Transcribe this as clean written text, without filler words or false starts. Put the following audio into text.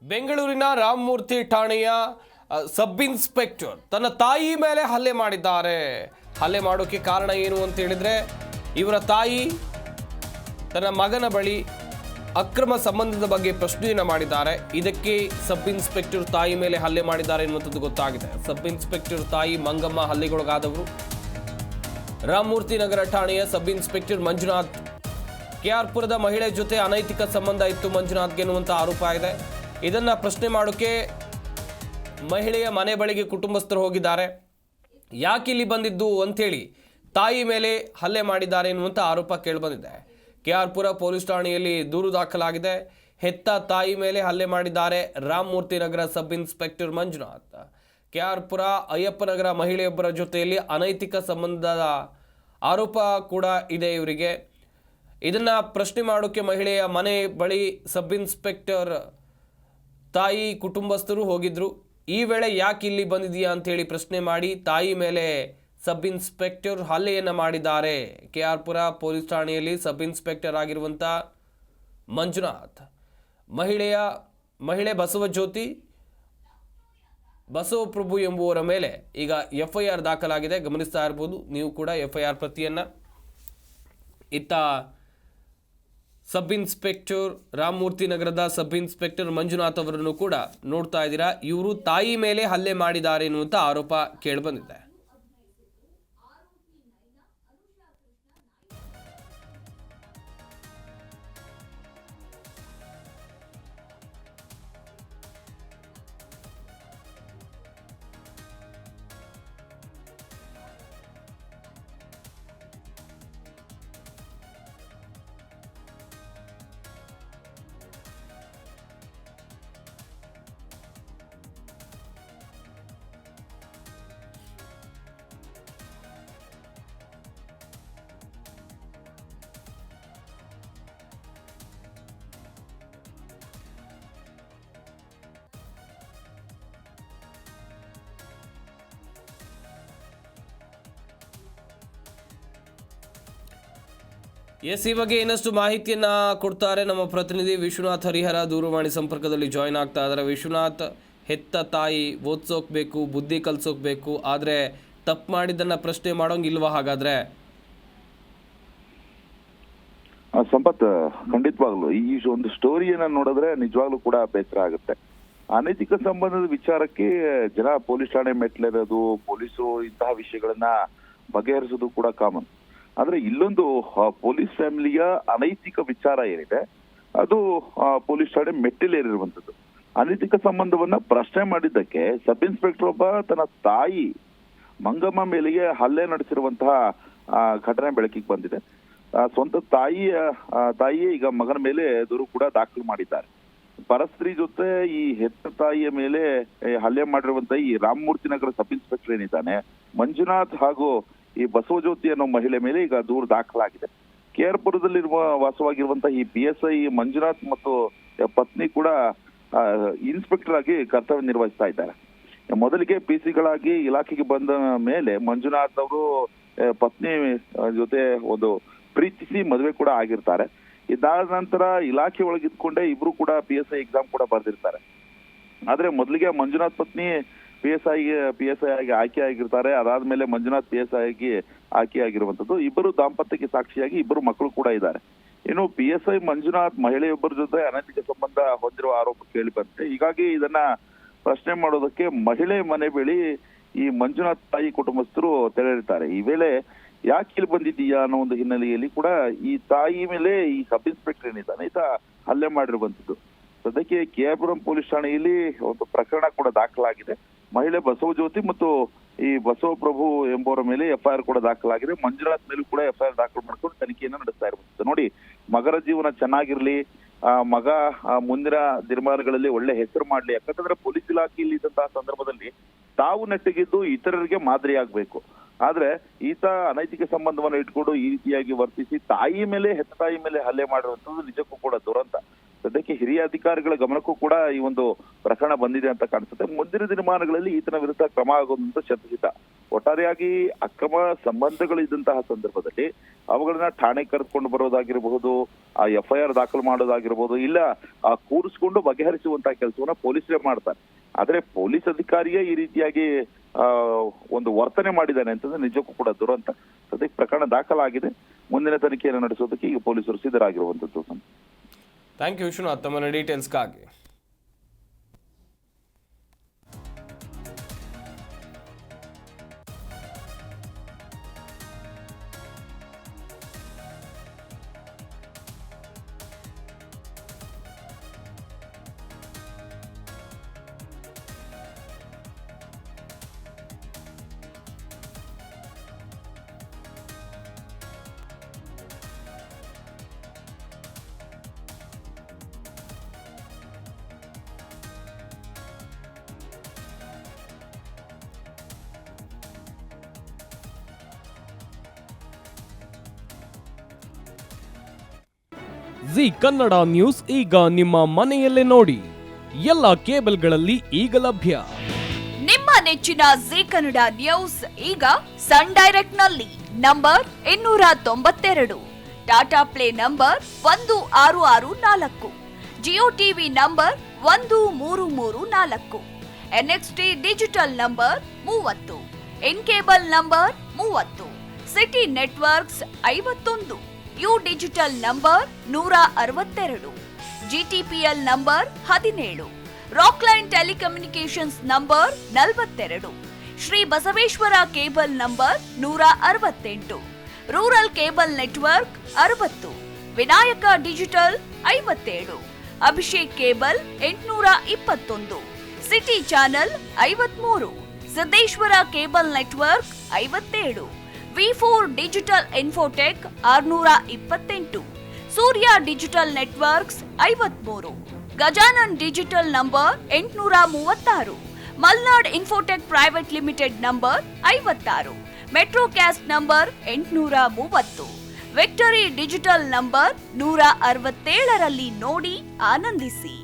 ಬೆಂಗಳೂರಿನ ರಾಮಮೂರ್ತಿ ಠಾಣೆಯ sub inspector ತನ್ನ ತಾಯಿ ಮೇಲೆ ಹಲ್ಲೆ ಮಾಡಿದ್ದಾರೆ. ಹಲ್ಲೆ ಮಾಡೋಕೆ ಕಾರಣ ಏನು ಅಂತ ಹೇಳಿದ್ರೆ, ಇವರ ತಾಯಿ ತನ್ನ ಮಗನ ಬಳಿ ಅಕ್ರಮ ಸಂಬಂಧದ ಬಗ್ಗೆ ಪ್ರಶ್ನೆಯನ್ನು ಮಾಡಿದ್ದಾರೆ. ಇದಕ್ಕೆ ಸಬ್ ಇನ್ಸ್ಪೆಕ್ಟರ್ ತಾಯಿ ಮೇಲೆ ಹಲ್ಲೆ ಮಾಡಿದ್ದಾರೆ ಎನ್ನುವಂಥದ್ದು ಗೊತ್ತಾಗಿದೆ. ಸಬ್ ಇನ್ಸ್ಪೆಕ್ಟರ್ ತಾಯಿ ಮಂಗಮ್ಮ ಹಲ್ಲೆಗೊಳಗಾದವರು. ರಾಮಮೂರ್ತಿ ನಗರ ಠಾಣೆಯ ಸಬ್ ಇನ್ಸ್ಪೆಕ್ಟರ್ ಮಂಜುನಾಥ್. ಕೆಆರ್ಪುರದ ಮಹಿಳೆ ಜೊತೆ ಅನೈತಿಕ ಸಂಬಂಧ ಇತ್ತು ಮಂಜುನಾಥ್ಗೆ ಎನ್ನುವಂಥ ಆರೋಪ ಇದೆ. ಇದನ್ನ ಪ್ರಶ್ನೆ ಮಾಡೋಕೆ ಮಹಿಳೆಯ ಮನೆ ಬಳಿಗೆ ಕುಟುಂಬಸ್ಥರು ಹೋಗಿದ್ದಾರೆ. ಯಾಕೆ ಇಲ್ಲಿ ಬಂದಿದ್ದು ಅಂಥೇಳಿ ತಾಯಿ ಮೇಲೆ ಹಲ್ಲೆ ಮಾಡಿದ್ದಾರೆ ಎನ್ನುವಂಥ ಆರೋಪ ಕೇಳಿಬಂದಿದೆ. ಕೆಆರ್ಪುರ ಪೊಲೀಸ್ ಠಾಣೆಯಲ್ಲಿ ದೂರು ದಾಖಲಾಗಿದೆ. ಹೆತ್ತ ತಾಯಿ ಮೇಲೆ ಹಲ್ಲೆ ಮಾಡಿದ್ದಾರೆ ರಾಮಮೂರ್ತಿ ನಗರ ಸಬ್ ಇನ್ಸ್ಪೆಕ್ಟರ್ ಮಂಜುನಾಥ್. ಕೆಆರ್ಪುರ ಅಯ್ಯಪ್ಪನಗರ ಮಹಿಳೆಯೊಬ್ಬರ ಜೊತೆಯಲ್ಲಿ ಅನೈತಿಕ ಸಂಬಂಧದ ಆರೋಪ ಕೂಡ ಇದೆ ಇವರಿಗೆ. ಇದನ್ನು ಪ್ರಶ್ನೆ ಮಾಡೋಕ್ಕೆ ಮಹಿಳೆಯ ಮನೆ ಬಳಿ ಸಬ್ ಇನ್ಸ್ಪೆಕ್ಟರ್ ತಾಯಿ ಕುಟುಂಬಸ್ಥರು ಹೋಗಿದ್ರು. ಈ ವೇಳೆ ಯಾಕೆ ಇಲ್ಲಿ ಬಂದಿದೆಯಾ ಅಂಥೇಳಿ ಪ್ರಶ್ನೆ ಮಾಡಿ ತಾಯಿ ಮೇಲೆ ಸಬ್ ಇನ್ಸ್ಪೆಕ್ಟರ್ ಹಲ್ಲೆಯನ್ನು ಮಾಡಿದ್ದಾರೆ. ಕೆಆರ್ಪುರ ಪೊಲೀಸ್ ಠಾಣೆಯಲ್ಲಿ ಸಬ್ ಇನ್ಸ್ಪೆಕ್ಟರ್ ಆಗಿರುವಂಥ ಮಂಜುನಾಥ್, ಮಹಿಳೆ ಬಸವಜ್ಯೋತಿ ಬಸವಪ್ರಭು ಎಂಬುವರ ಮೇಲೆ ಈಗ FIR ದಾಖಲಾಗಿದೆ. ಗಮನಿಸ್ತಾ ಇರ್ಬೋದು ನೀವು ಕೂಡ FIR ಪ್ರತಿಯನ್ನು. ಇತ್ತ ಸಬ್ ಇನ್ಸ್ಪೆಕ್ಟರ್ ರಾಮಮೂರ್ತಿ ನಗರದ ಸಬ್ ಇನ್ಸ್ಪೆಕ್ಟರ್ ಮಂಜುನಾಥ್ ಅವರನ್ನು ಕೂಡ ನೋಡ್ತಾ ಇದ್ದೀರಾ. ಇವರು ತಾಯಿ ಮೇಲೆ ಹಲ್ಲೆ ಮಾಡಿದ್ದಾರೆ ಎನ್ನುವಂಥ ಆರೋಪ ಕೇಳಿಬಂದಿದೆ. ಈ ಬಗ್ಗೆ ಇನ್ನಷ್ಟು ಮಾಹಿತಿಯನ್ನ ಕೊಡ್ತಾರೆ ನಮ್ಮ ಪ್ರತಿನಿಧಿ ವಿಶ್ವನಾಥ್ ಹರಿಹರ. ದೂರವಾಣಿ ಸಂಪರ್ಕದಲ್ಲಿ ಜಾಯ್ನ್ ಆಗ್ತಾ ಇದ್ದಾರೆ. ವಿಶ್ವನಾಥ್, ಹೆತ್ತ ತಾಯಿ ಓದ್ಸೋಕ್ ಬೇಕು, ಬುದ್ಧಿ ಕಲ್ಸೋಕ್ ಬೇಕು, ಆದರೆ ತಪ್ಪು ಮಾಡಿದ್ದನ್ನ ಪ್ರಶ್ನೆ ಮಾಡೋಂಗಿಲ್ವಾ? ಹಾಗಾದ್ರೆ ಸಂಪತ್, ಖಂಡಿತವಾಗ್ಲು ಈ ಒಂದು ಸ್ಟೋರಿಯನ್ನ ನೋಡಿದ್ರೆ ನಿಜವಾಗ್ಲೂ ಕೂಡ ಬೇಸರ ಆಗುತ್ತೆ. ಅನೈತಿಕ ಸಂಬಂಧದ ವಿಚಾರಕ್ಕೆ ಜನ ಪೊಲೀಸ್ ಠಾಣೆ ಮೆಟ್ಲೇರೋದು, ಪೊಲೀಸರು ಇಂತಹ ವಿಷಯಗಳನ್ನ ಬಗೆಹರಿಸೋದು ಕೂಡ ಕಾಮನ್. ಆದ್ರೆ ಇಲ್ಲೊಂದು ಪೊಲೀಸ್ ಫ್ಯಾಮಿಲಿಯ ಅನೈತಿಕ ವಿಚಾರ ಏನಿದೆ ಅದು ಪೊಲೀಸ್ ಠಾಣೆ ಮೆಟ್ಟಿಲೇರಿರುವಂತದ್ದು. ಅನೈತಿಕ ಸಂಬಂಧವನ್ನ ಪ್ರಶ್ನೆ ಮಾಡಿದ್ದಕ್ಕೆ ಸಬ್ ಇನ್ಸ್ಪೆಕ್ಟರ್ ಒಬ್ಬ ತನ್ನ ತಾಯಿ ಮಂಗಮ್ಮ ಮೇಲೆಗೆ ಹಲ್ಲೆ ನಡೆಸಿರುವಂತಹ ಘಟನೆ ಬೆಳಕಿಗೆ ಬಂದಿದೆ. ಸ್ವಂತ ತಾಯಿಯೇ ಈಗ ಮಗನ ಮೇಲೆ ದೂರು ಕೂಡ ದಾಖಲು ಮಾಡಿದ್ದಾರೆ. ಪರಸ್ತ್ರೀ ಜೊತೆ ಈ ಹೆತ್ತ ತಾಯಿಯ ಮೇಲೆ ಹಲ್ಲೆ ಮಾಡಿರುವಂತಹ ಈ ರಾಮಮೂರ್ತಿ ನಗರ ಸಬ್ ಇನ್ಸ್ಪೆಕ್ಟರ್ ಏನಿದ್ದಾನೆ ಮಂಜುನಾಥ್ ಹಾಗೂ ಈ ಬಸವಜ್ಯೋತಿ ಅನ್ನೋ ಮಹಿಳೆ ಮೇಲೆ ಈಗ ದೂರು ದಾಖಲಾಗಿದೆ. ಕೆಆರ್ಪುರದಲ್ಲಿರುವ ವಾಸವಾಗಿರುವಂತಹ ಈ PSI ಮಂಜುನಾಥ್ ಮತ್ತು ಪತ್ನಿ ಕೂಡ ಇನ್ಸ್ಪೆಕ್ಟರ್ ಆಗಿ ಕರ್ತವ್ಯ ನಿರ್ವಹಿಸ್ತಾ ಇದ್ದಾರೆ. ಮೊದಲಿಗೆ PC-ಗಳಾಗಿ ಇಲಾಖೆಗೆ ಬಂದ ಮೇಲೆ ಮಂಜುನಾಥ್ ಅವರು ಪತ್ನಿ ಜೊತೆ ಒಂದು ಪ್ರೀತಿಸಿ ಮದುವೆ ಕೂಡ ಆಗಿರ್ತಾರೆ. ಇದಾದ ನಂತರ ಇಲಾಖೆ ಒಳಗಿದ್ಕೊಂಡೆ ಇಬ್ರು ಕೂಡ PSI ಎಕ್ಸಾಮ್ ಕೂಡ ಬರೆದಿರ್ತಾರೆ. ಆದ್ರೆ ಮೊದಲಿಗೆ ಮಂಜುನಾಥ್ ಪತ್ನಿ PSI ಆಗಿ ಆಯ್ಕೆ ಆಗಿರ್ತಾರೆ. ಅದಾದ್ಮೇಲೆ ಮಂಜುನಾಥ್ PSI ಆಗಿ ಆಯ್ಕೆ ಆಗಿರುವಂತದ್ದು. ಇಬ್ಬರು ದಾಂಪತ್ಯಕ್ಕೆ ಸಾಕ್ಷಿಯಾಗಿ ಇಬ್ಬರು ಮಕ್ಕಳು ಕೂಡ ಇದ್ದಾರೆ. ಇನ್ನು PSI ಮಂಜುನಾಥ್ ಮಹಿಳೆಯೊಬ್ಬರ ಜೊತೆ ಅನೈತಿಕ ಸಂಬಂಧ ಹೊಂದಿರುವ ಆರೋಪ ಕೇಳಿ ಬಂದಿದೆ. ಹೀಗಾಗಿ ಇದನ್ನ ಪ್ರಶ್ನೆ ಮಾಡೋದಕ್ಕೆ ಮಹಿಳೆ ಮನೆ ಬಳಿ ಈ ಮಂಜುನಾಥ್ ತಾಯಿ ಕುಟುಂಬಸ್ಥರು ತೆರಳಿರ್ತಾರೆ. ಈ ವೇಳೆ ಯಾಕೆ ಇಲ್ಲಿ ಬಂದಿದ್ದೀಯಾ ಅನ್ನೋ ಒಂದು ಹಿನ್ನೆಲೆಯಲ್ಲಿ ಕೂಡ ಈ ತಾಯಿ ಮೇಲೆ ಈ ಸಬ್ ಇನ್ಸ್ಪೆಕ್ಟರ್ ಏನಿದ್ದಾನೆ ಈತ ಹಲ್ಲೆ ಮಾಡಿರುವಂತದ್ದು. ಸದ್ಯಕ್ಕೆ ಕೆಆರ್ಪುರಂ ಪೊಲೀಸ್ ಠಾಣೆಯಲ್ಲಿ ಒಂದು ಪ್ರಕರಣ ಕೂಡ ದಾಖಲಾಗಿದೆ. ಮಹಿಳೆ ಬಸವಜ್ಯೋತಿ ಮತ್ತು ಈ ಬಸವಪ್ರಭು ಎಂಬುವರ ಮೇಲೆ FIR ಕೂಡ ದಾಖಲಾಗಿದೆ. ಮಂಜುನಾಥ್ ಮೇಲೂ ಕೂಡ FIR ದಾಖಲು ಮಾಡ್ಕೊಂಡು ತನಿಖೆಯನ್ನು ನಡೆಸ್ತಾ ಇರುವಂತದ್ದು. ನೋಡಿ, ಮಗರ ಜೀವನ ಚೆನ್ನಾಗಿರ್ಲಿ, ಮಗ ಮುಂದಿನ ದಿನಮಾನಗಳಲ್ಲಿ ಒಳ್ಳೆ ಹೆಸರು ಮಾಡ್ಲಿ. ಯಾಕಂತಂದ್ರೆ ಪೊಲೀಸ್ ಇಲಾಖೆಯಲ್ಲಿ ಇದ್ದಂತಹ ಸಂದರ್ಭದಲ್ಲಿ ತಾವು ನೆಟ್ಟಿಗಿದ್ದು ಇತರರಿಗೆ ಮಾದರಿ ಆಗ್ಬೇಕು. ಆದ್ರೆ ಈತ ಅನೈತಿಕ ಸಂಬಂಧವನ್ನು ಇಟ್ಕೊಂಡು ಈ ರೀತಿಯಾಗಿ ವರ್ತಿಸಿ ಹೆತ್ತ ತಾಯಿ ಮೇಲೆ ಹಲ್ಲೆ ಮಾಡಿರುವಂತದ್ದು ನಿಜಕ್ಕೂ ಕೂಡ ದುರಂತ. ಸದ್ಯಕ್ಕೆ ಹಿರಿಯ ಅಧಿಕಾರಿಗಳ ಗಮನಕ್ಕೂ ಕೂಡ ಈ ಒಂದು ಪ್ರಕರಣ ಬಂದಿದೆ ಅಂತ ಕಾಣಿಸುತ್ತೆ. ಮುಂದಿನ ದಿನಮಾನಗಳಲ್ಲಿ ಈತನ ವಿರುದ್ಧ ಕ್ರಮ ಆಗುವಂತ ಶತಸಿದ್ಧ. ಒಟ್ಟಾರೆಯಾಗಿ ಅಕ್ರಮ ಸಂಬಂಧಗಳು ಇದ್ದಂತಹ ಸಂದರ್ಭದಲ್ಲಿ ಅವುಗಳನ್ನ ಠಾಣೆ ಕರೆದುಕೊಂಡು ಬರೋದಾಗಿರಬಹುದು, ಆ FIR ದಾಖಲು ಮಾಡೋದಾಗಿರ್ಬೋದು, ಇಲ್ಲ ಕೂರಿಸ್ಕೊಂಡು ಬಗೆಹರಿಸುವಂತಹ ಕೆಲಸವನ್ನ ಪೊಲೀಸರೇ ಮಾಡ್ತಾರೆ. ಆದ್ರೆ ಪೊಲೀಸ್ ಅಧಿಕಾರಿಯೇ ಈ ರೀತಿಯಾಗಿ ಒಂದು ವರ್ತನೆ ಮಾಡಿದ್ದಾನೆ ಅಂತಂದ್ರೆ ನಿಜಕ್ಕೂ ಕೂಡ ದುರಂತ. ಸದ್ಯಕ್ಕೆ ಪ್ರಕರಣ ದಾಖಲಾಗಿದೆ, ಮುಂದಿನ ತನಿಖೆಯನ್ನು ನಡೆಸೋದಕ್ಕೆ ಈಗ ಪೊಲೀಸರು ಸಿದ್ಧರಾಗಿರುವಂತದ್ದು. ಥ್ಯಾಂಕ್ ಯು ವಿಶ್ವನಾಥ್ ತಮ್ಮ ಡೀಟೇಲ್ಸ್ಗಾಗಿ. ಜಿ ಕನ್ನಡ ನ್ಯೂಸ್ ಈಗ ನಿಮ್ಮ ಮನೆಯಲ್ಲೇ ನೋಡಿ. ಎಲ್ಲ ಕೇಬಲ್ಗಳಲ್ಲಿ ಈಗ ಲಭ್ಯ. ನಿಮ್ಮ ನೆಚ್ಚಿನ ಜಿ ಕನ್ನಡ ನ್ಯೂಸ್ ಈಗ ಸನ್ ಡೈರೆಕ್ಟ್ ನಲ್ಲಿ number 292, Tata play number 1664, Jio TV number 1334, NXT digital number 30, in cable number 30, city networks 51, U digital number 162, GTPL number 17, Rockline telecommunications number 42, Shri Basaveshwara cable number 168, rural cable network 60, Vinayaka digital 57, Abhishek cable 821, city channel 53, Siddeshwara cable network 57, V4 digital Infotech 628, Surya digital networks 53, Gajanan digital number 836, Malnad Infotech Private Limited number 56, Metrocast number 830, Victory Digital number 167ರಲ್ಲಿ ನೋಡಿ ಆನಂದಿಸಿ.